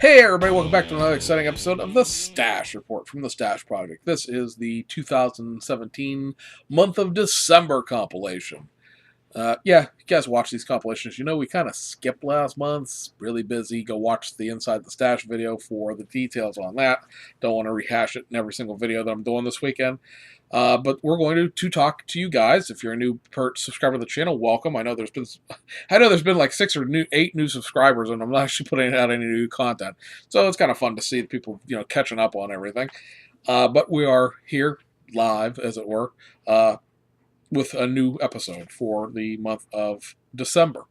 Hey everybody, welcome back to another exciting episode of the Stash Report from the Stash Project. This is the 2017 month of December compilation. Yeah, you guys watch these compilations. You know we kind of skipped last month's. Really busy. Go watch the Inside the Stash video for the details on that. Don't want to rehash it in every single video that I'm doing this weekend. But we're going to talk to you guys. If you're a new subscriber to the channel, welcome. I know there's been like 8 new subscribers, and I'm not actually putting out any new content. So it's kind of fun to see the people catching up on everything. But we are here live, as it were. With a new episode for the month of December.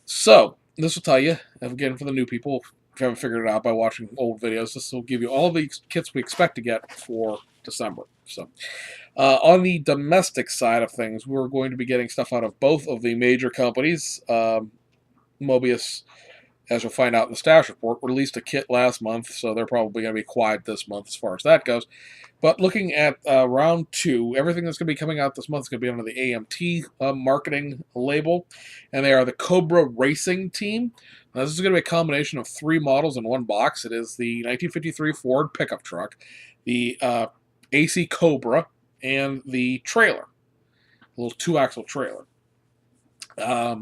So, this will tell you, again, for the new people, if you haven't figured it out by watching old videos, this will give you all the kits we expect to get for December. So, on the domestic side of things, we're going to be getting stuff out of both of the major companies. Mobius, as you'll find out in the Stash Report, released a kit last month, so they're probably going to be quiet this month as far as that goes. But looking at round 2, everything that's going to be coming out this month is going to be under the AMT marketing label, and they are the Cobra Racing Team. Now, this is going to be a combination of 3 models in one box. It is the 1953 Ford pickup truck, the AC Cobra, and the trailer, a little 2-axle trailer. I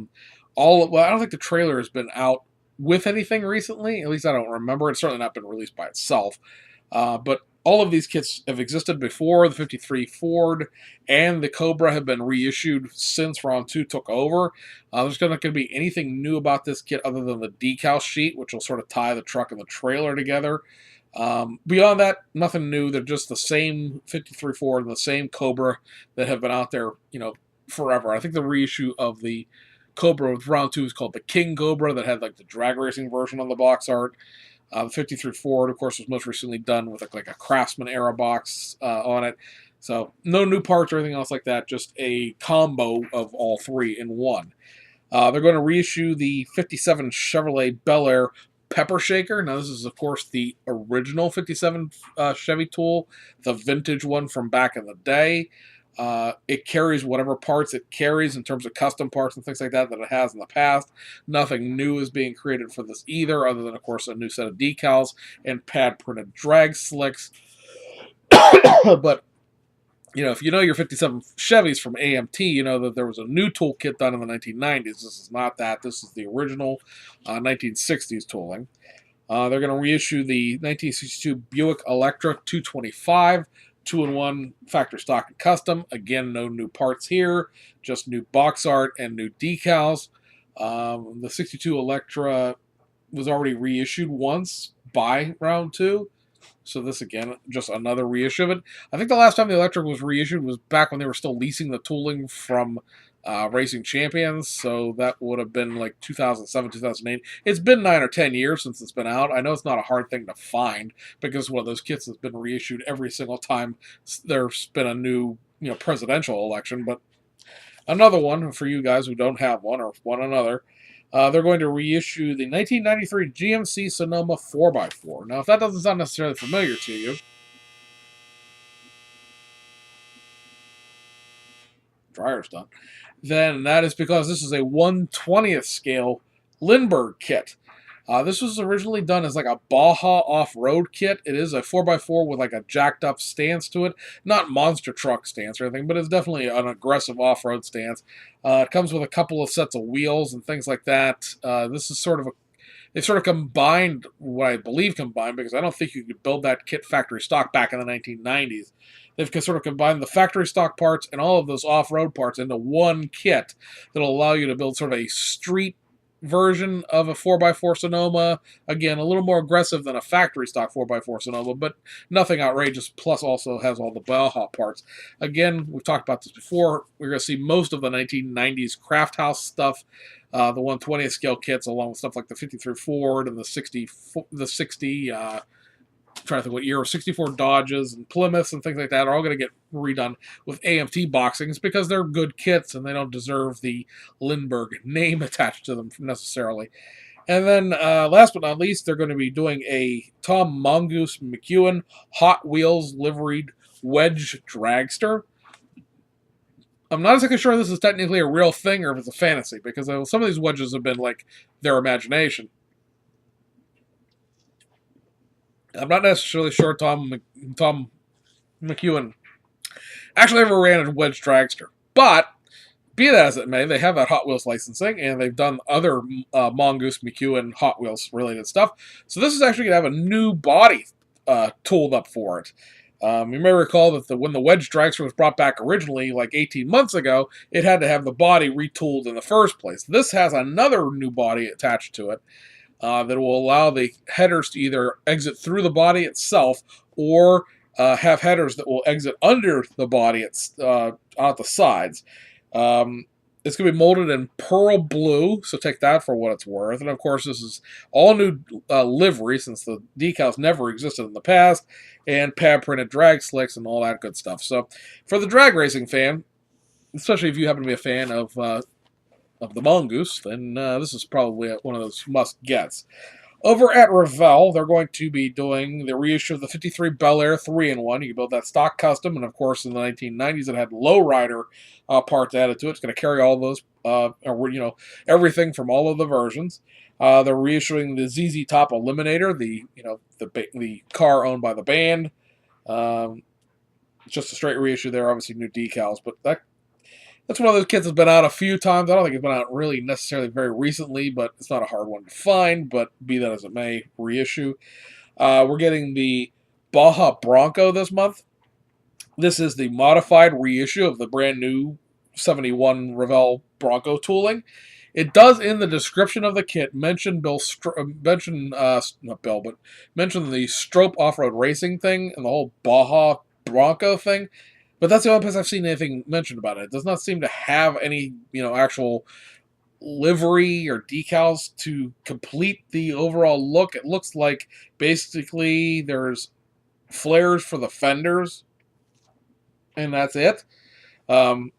don't think the trailer has been out with anything recently. At least I don't remember. It's certainly not been released by itself. But all of these kits have existed before. The 53 Ford and the Cobra have been reissued since round 2 took over. There's not going to be anything new about this kit other than the decal sheet, which will sort of tie the truck and the trailer together. Beyond that, nothing new. They're just the same 53 Ford and the same Cobra that have been out there, forever. I think the reissue of the Cobra with round 2 is called the King Cobra, that had like the drag racing version on the box art. The 53 Ford, of course, was most recently done with like a Craftsman era box on it. So no new parts or anything else like that, just a combo of all 3 in one. They're going to reissue the 57 Chevrolet Bel Air Pepper Shaker. Now, this is, of course, the original 57 Chevy tool, the vintage one from back in the day. It carries whatever parts it carries in terms of custom parts and things like that it has in the past. Nothing new is being created for this either, other than, of course, a new set of decals and pad-printed drag slicks. But, if you know your 57 Chevys from AMT, you know that there was a new toolkit done in the 1990s. This is not that. This is the original 1960s tooling. They're going to reissue the 1962 Buick Electra 225, 2-in-1 factory stock and custom. Again, no new parts here, just new box art and new decals. The 62 Electra was already reissued once by round 2. So this, again, just another reissue of it. I think the last time the Electra was reissued was back when they were still leasing the tooling from Racing Champions. So that would have been like 2007, 2008. It's been 9 or 10 years since it's been out. I know it's not a hard thing to find because one of those kits has been reissued every single time there's been a new presidential election. But another one for you guys who don't have one or want another. They're going to reissue the 1993 GMC Sonoma 4x4. Now, if that doesn't sound necessarily familiar to you, dryer's done, then that is because this is a 1/20th scale Lindbergh kit. This was originally done as like a Baja off-road kit. It is a 4x4 with like a jacked up stance to it. Not monster truck stance or anything, but it's definitely an aggressive off-road stance. It comes with a couple of sets of wheels and things like that. This is they sort of combined, what I believe combined, because I don't think you could build that kit factory stock back in the 1990s. They've sort of combined the factory stock parts and all of those off-road parts into one kit that'll allow you to build sort of a street version of a 4x4 Sonoma. Again, a little more aggressive than a factory stock 4x4 Sonoma, but nothing outrageous, plus also has all the Baja parts. Again, we've talked about this before. We're going to see most of the 1990s Craft House stuff, the 1/20th scale kits, along with stuff like the 53 Ford and the 60, trying to think what year, 64 Dodges and Plymouths and things like that are all going to get redone with AMT boxings because they're good kits and they don't deserve the Lindbergh name attached to them necessarily. And then last but not least, they're going to be doing a Tom Mongoose McEwen Hot Wheels liveried wedge dragster. I'm not exactly sure this is technically a real thing or if it's a fantasy, because some of these wedges have been like their imagination. I'm not necessarily sure Tom McEwen actually ever ran a wedge dragster, but be that as it may, they have that Hot Wheels licensing, and they've done other Mongoose McEwen Hot Wheels related stuff. So this is actually going to have a new body tooled up for it. You may recall that when the Wedge Dragster was brought back originally, like 18 months ago, it had to have the body retooled in the first place. This has another new body attached to it that will allow the headers to either exit through the body itself or have headers that will exit under the body out the sides. It's going to be molded in pearl blue, so take that for what it's worth. And of course, this is all new livery since the decals never existed in the past, and pad printed drag slicks and all that good stuff. So, for the drag racing fan, especially if you happen to be a fan of the Mongoose, then this is probably one of those must gets. Over at Revell, they're going to be doing the reissue of the 53 Bel Air 3-in-1. You can build that stock custom, and of course, in the 1990s, it had lowrider parts added to it. It's going to carry all those, everything from all of the versions. They're reissuing the ZZ Top Eliminator, the car owned by the band. It's just a straight reissue there, obviously new decals, but that's one of those kits that's been out a few times. I don't think it's been out really necessarily very recently, but it's not a hard one to find. But be that as it may, reissue. We're getting the Baja Bronco this month. This is the modified reissue of the brand new 71 Revell Bronco tooling. It does, in the description of the kit, mention the Strope off-road racing thing and the whole Baja Bronco thing. But that's the only place I've seen anything mentioned about it. It does not seem to have any, actual livery or decals to complete the overall look. It looks like basically there's flares for the fenders, and that's it. I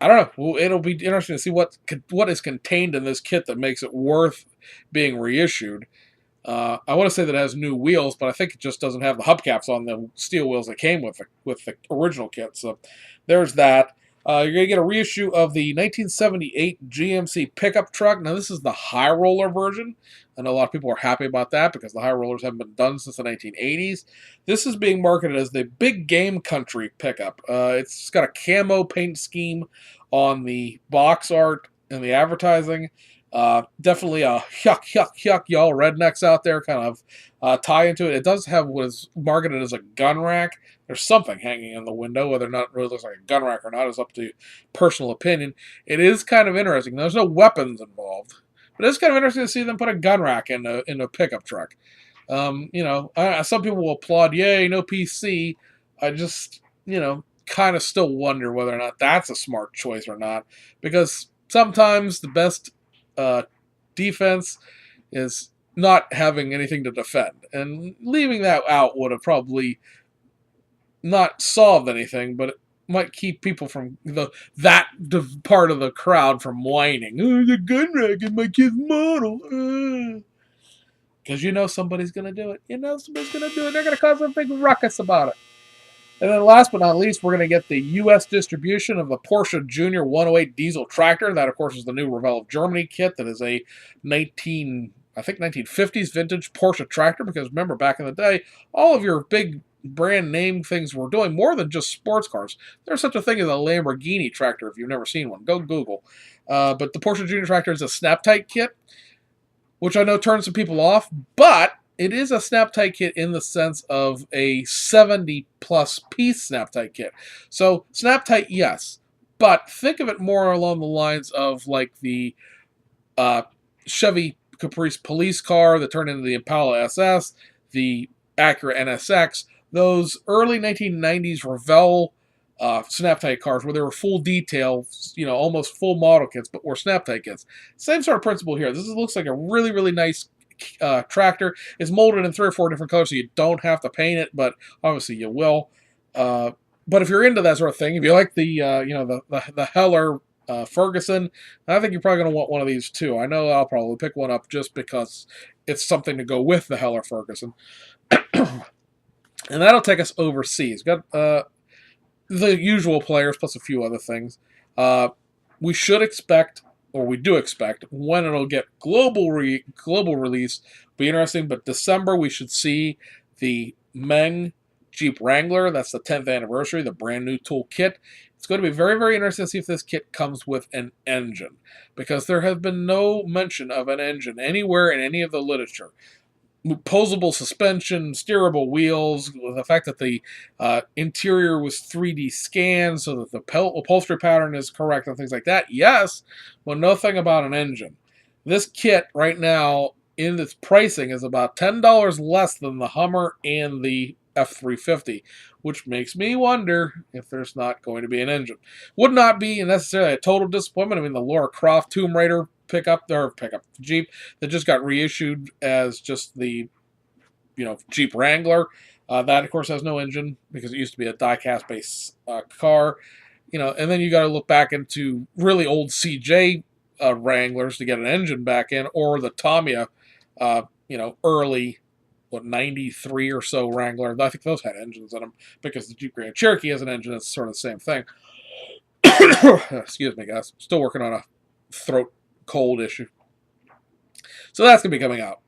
don't know. It'll be interesting to see what is contained in this kit that makes it worth being reissued. I want to say that it has new wheels, but I think it just doesn't have the hubcaps on the steel wheels that came with the original kit. So there's that. You're going to get a reissue of the 1978 GMC pickup truck. Now, this is the high roller version. I know a lot of people are happy about that because the high rollers haven't been done since the 1980s. This is being marketed as the Big Game Country pickup. It's got a camo paint scheme on the box art and the advertising. Definitely a yuck, y'all rednecks out there kind of tie into it. It does have what is marketed as a gun rack. There's something hanging in the window. Whether or not it really looks like a gun rack or not is up to personal opinion. It is kind of interesting. There's no weapons involved, but it's kind of interesting to see them put a gun rack in a pickup truck. Some people will applaud, yay, no PC. I just, kind of still wonder whether or not that's a smart choice or not, because sometimes the best defense is not having anything to defend, and leaving that out would have probably not solved anything, but it might keep people from that part of the crowd from whining. Oh, the gun rack is my kid's model. Because somebody's going to do it. They're going to cause a big ruckus about it. And then last but not least, we're going to get the U.S. distribution of the Porsche Junior 108 diesel tractor. That, of course, is the new Revell of Germany kit that is a 1950s vintage Porsche tractor. Because remember, back in the day, all of your big brand name things were doing more than just sports cars. There's such a thing as a Lamborghini tractor if you've never seen one. Go Google. But the Porsche Junior tractor is a snap-tight kit, which I know turns some people off, but it is a snap-tight kit in the sense of a 70-plus piece snap-tight kit. So, snap-tight, yes. But think of it more along the lines of like the Chevy Caprice police car that turned into the Impala SS, the Acura NSX, those early 1990s Revell snap-tight cars where they were full detail, almost full model kits, but were snap-tight kits. Same sort of principle here. This looks like a really, really nice tractor. It's molded in 3 or 4 different colors, so you don't have to paint it, but obviously you will. But if you're into that sort of thing, if you like the Heller Ferguson, I think you're probably going to want one of these too. I know I'll probably pick one up just because it's something to go with the Heller Ferguson. And that'll take us overseas. Got the usual players plus a few other things. We should expect or we do expect. When it'll get global release, be interesting. But December we should see the Meng Jeep Wrangler. That's the 10th anniversary, the brand new tool kit. It's going to be very, very interesting to see if this kit comes with an engine, because there has been no mention of an engine anywhere in any of the literature. Posable suspension, steerable wheels, the fact that the interior was 3D scanned so that the upholstery pattern is correct and things like that. Yes, but nothing about an engine. This kit right now in its pricing is about $10 less than the Hummer and the F350, which makes me wonder if there's not going to be an engine. Would not be necessarily a total disappointment. I mean, the Lara Croft Tomb Raider pickup Jeep that just got reissued as just the Jeep Wrangler. That of course has no engine because it used to be a die-cast based car. And then you got to look back into really old CJ Wranglers to get an engine back in, or the Tamiya, early 93 or so Wrangler. I think those had engines in them because the Jeep Grand Cherokee has an engine. It's sort of the same thing. Excuse me, guys. Still working on a throat cold issue. So that's going to be coming out.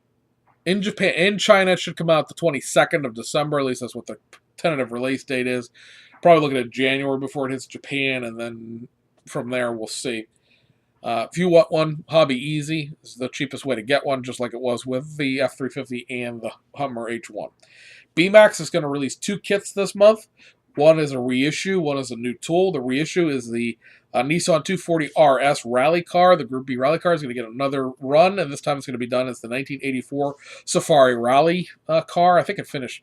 In Japan, in China, it should come out the 22nd of December. At least that's what the tentative release date is. Probably looking at January before it hits Japan, and then from there we'll see. If you want one, Hobby Easy is the cheapest way to get one, just like it was with the F350 and the Hummer H1. BMAX is going to release 2 kits this month. One is a reissue, one is a new tool. The reissue is the Nissan 240 RS rally car. The Group B rally car is going to get another run, and this time it's going to be done as the 1984 Safari Rally car. I think it finished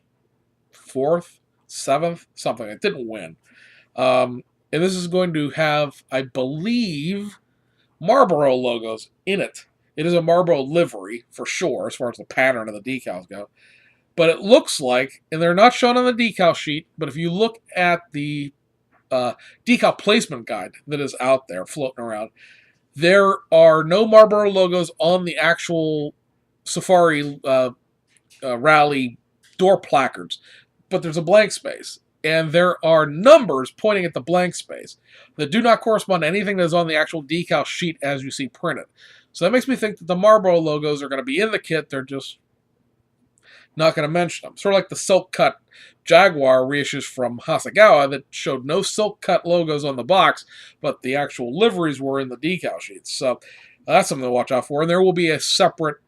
4th, 7th, something. It didn't win. And this is going to have, I believe, Marlboro logos in it. It is a Marlboro livery, for sure, as far as the pattern of the decals go. But it looks like, and they're not shown on the decal sheet, but if you look at the decal placement guide that is out there floating around, there are no Marlboro logos on the actual Safari Rally door placards, but there's a blank space. And there are numbers pointing at the blank space that do not correspond to anything that is on the actual decal sheet as you see printed. So that makes me think that the Marlboro logos are going to be in the kit. They're just not going to mention them. Sort of like the Silk Cut Jaguar reissues from Hasegawa that showed no Silk Cut logos on the box, but the actual liveries were in the decal sheets. So that's something to watch out for. And there will be a separate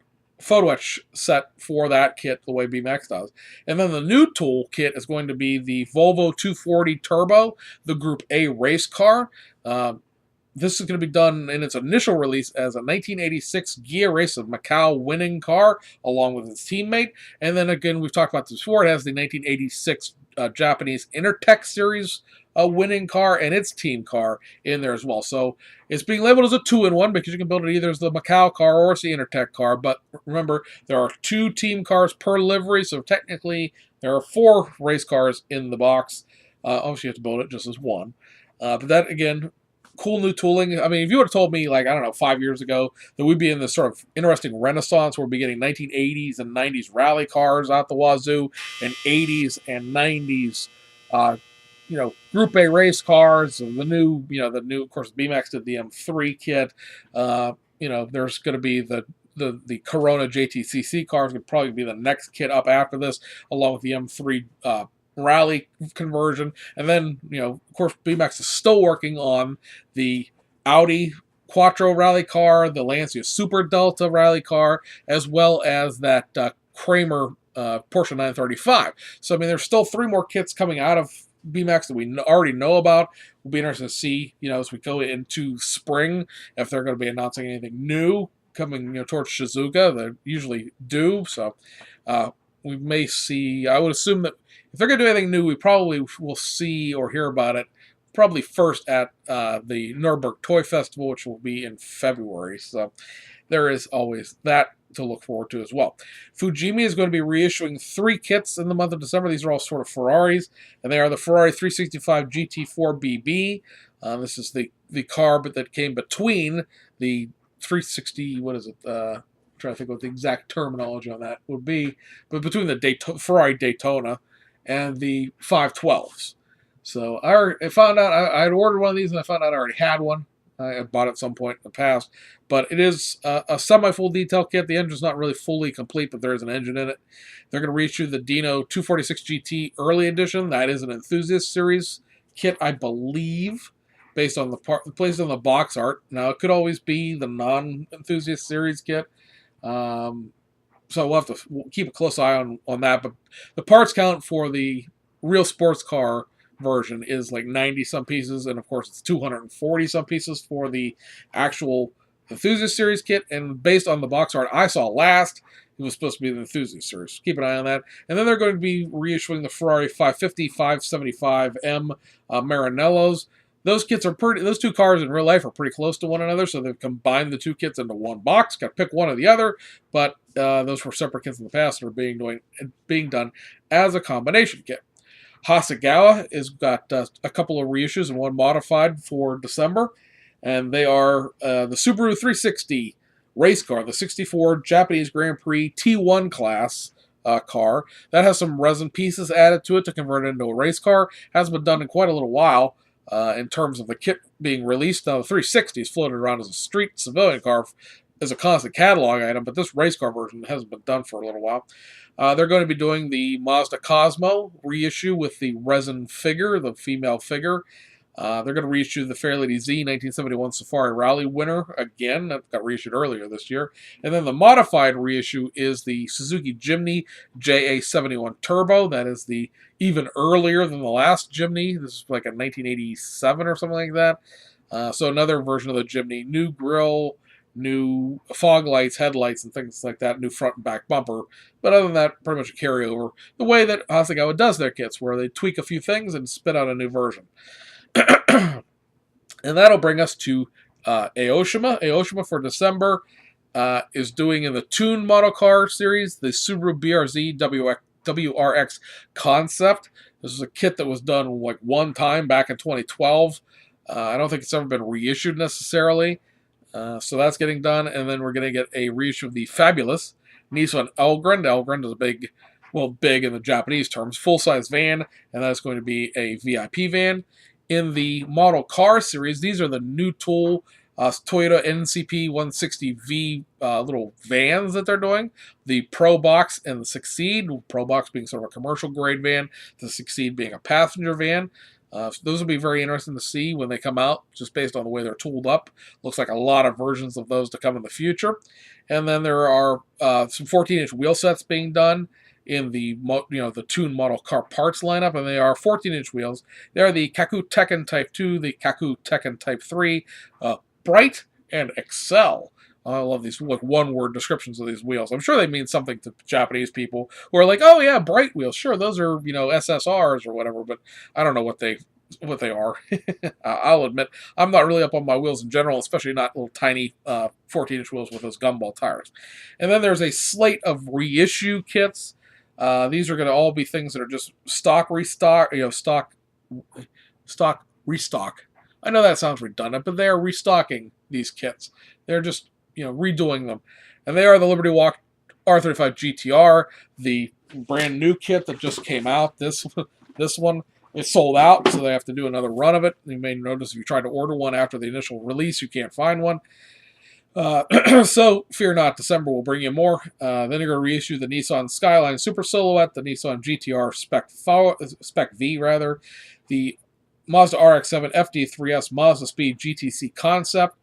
photo etch set for that kit the way BMX does. And then the new tool kit is going to be the Volvo 240 Turbo, the Group A race car. This is going to be done in its initial release as a 1986 Ghia Race of Macau winning car, along with its teammate. And then again, we've talked about this before, it has the 1986 Japanese Intertech Series winning car and its team car in there as well. So it's being labeled as a 2-in-1 because you can build it either as the Macau car or as the Intertech car. But remember, there are 2 team cars per livery, so technically there are 4 race cars in the box. Obviously, you have to build it just as one. But that, again, cool new tooling. I mean, if you would have told me, 5 years ago that we'd be in this sort of interesting renaissance where we'd be getting 1980s and 90s rally cars out the wazoo and 80s and 90s, Group A race cars, and the new, of course, BMAX did the M3 kit. There's going to be the Corona JTCC cars would probably be the next kit up after this, along with the M3 rally conversion. And then, of course, BMAX is still working on the Audi Quattro rally car, the Lancia Super Delta rally car, as well as that Kramer Porsche 935. So, I mean, there's still 3 more kits coming out of BMAX that we already know about. We'll be interested to see, as we go into spring, if they're going to be announcing anything new coming, towards Shizuoka. They usually do. So, we may see, I would assume that if they're going to do anything new, we probably will see or hear about it probably first at the Nuremberg Toy Festival, which will be in February. So there is always that to look forward to as well. Fujimi is going to be reissuing 3 kits in the month of December. These are all sort of Ferraris, and they are the Ferrari 365 GT4 BB. This is the car that came between the 360, what is it, trying to think what the exact terminology on that would be, but between the Ferrari Daytona and the 512s. So I found out I had ordered one of these, and I found out I already had one. I bought it at some point in the past, but it is a semi-full detail kit. The engine's not really fully complete, but there is an engine in it. They're going to reissue the Dino 246 GT Early Edition. That is an Enthusiast Series kit, I believe, based on the box art. Now, it could always be the non-Enthusiast Series kit. So we'll have to keep a close eye on that. But the parts count for the real sports car version is like 90 some pieces, and of course it's 240 some pieces for the actual Enthusiast Series kit. And based on the box art I saw last, it was supposed to be the Enthusiast Series. Keep an eye on that. And then they're going to be reissuing the Ferrari 550, 575M Maranellos. Those kits are pretty. Those two cars in real life are pretty close to one another, so they've combined the two kits into one box. Got to pick one or the other, but those were separate kits in the past and are being done as a combination kit. Hasegawa has got a couple of reissues and one modified for December, and they are the Subaru 360 race car, the 64 Japanese Grand Prix T1 class car. That has some resin pieces added to it to convert it into a race car. Hasn't been done in quite a little while. In terms of the kit being released. Now, the 360 is floated around as a street civilian car as a constant catalog item, but this race car version hasn't been done for a little while. They're going to be doing the Mazda Cosmo reissue with the resin figure, the female figure. They're going to reissue the Fairlady Z 1971 Safari Rally winner again. That got reissued earlier this year. And then the modified reissue is the Suzuki Jimny JA71 Turbo. That is the even earlier than the last Jimny. This is like a 1987 or something like that. So another version of the Jimny. New grille, new fog lights, headlights, and things like that. New front and back bumper. But other than that, pretty much a carryover. The way that Hasegawa does their kits, where they tweak a few things and spit out a new version. And that'll bring us to Aoshima. Aoshima for December is doing in the Tune Model Car series the Subaru BRZ WRX Concept. This is a kit that was done like one time back in 2012. I don't think it's ever been reissued necessarily. So that's getting done. And then we're going to get a reissue of the fabulous Nissan Elgrand. Elgrand is a big in the Japanese terms, full-size van, and that's going to be a VIP van. In the Model Car series, these are the new tool Toyota NCP 160V little vans that they're doing. The Pro Box and the Succeed. Pro Box being sort of a commercial grade van, the Succeed being a passenger van. So those will be very interesting to see when they come out, just based on the way they're tooled up. Looks like a lot of versions of those to come in the future. And then there are some 14-inch wheel sets being done in the the Tune Model Car parts lineup, and they are 14-inch wheels. They are the Kaku Tekken Type 2, the Kaku Tekken Type 3, Bright, and Excel. I love these like one-word descriptions of these wheels. I'm sure they mean something to Japanese people who are like, "Oh yeah, Bright wheels. Sure, those are SSRs or whatever." But I don't know what they are. I'll admit I'm not really up on my wheels in general, especially not little tiny 14-inch wheels with those gumball tires. And then there's a slate of reissue kits. These are going to all be things that are just stock restock. I know that sounds redundant, but they are restocking these kits. They're just redoing them, and they are the Liberty Walk R35 GTR, the brand new kit that just came out. This one is sold out, so they have to do another run of it. You may notice if you try to order one after the initial release, you can't find one. So fear not, December will bring you more. Then you're going to reissue the Nissan Skyline Super Silhouette, the Nissan GTR Spec V, the Mazda RX-7 FD3S Mazda Speed GTC Concept,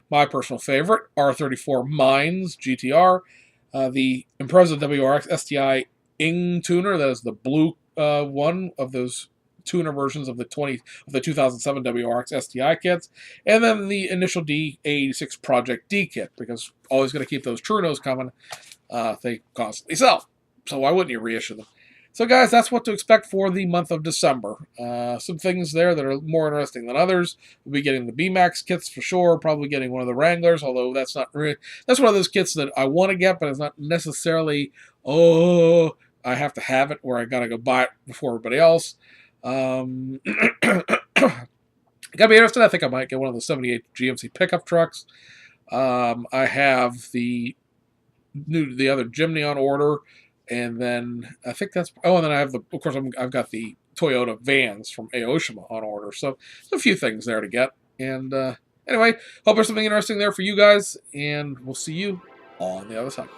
my personal favorite, R34 Mines GTR, the Impreza WRX STI Ing tuner, that is the blue one of those tuner versions of the 2007 WRX STI kits, and then the initial D86 Project D kit, because always going to keep those Trunos coming. They constantly sell, so why wouldn't you reissue them? So guys, that's what to expect for the month of December. Some things there that are more interesting than others. We'll be getting the BMAX kits for sure, probably getting one of the Wranglers, although that's not really, that's one of those kits that I want to get, but it's not necessarily, I have to have it, or I gotta go buy it before everybody else. Gotta be interested. I think I might get one of the 78 GMC pickup trucks. I have the other Jimny on order, and then I think that's. Oh, and then I have of course, I've got the Toyota vans from Aoshima on order. So there's a few things there to get, and Anyway, hope there's something interesting there for you guys, and we'll see you on the other side.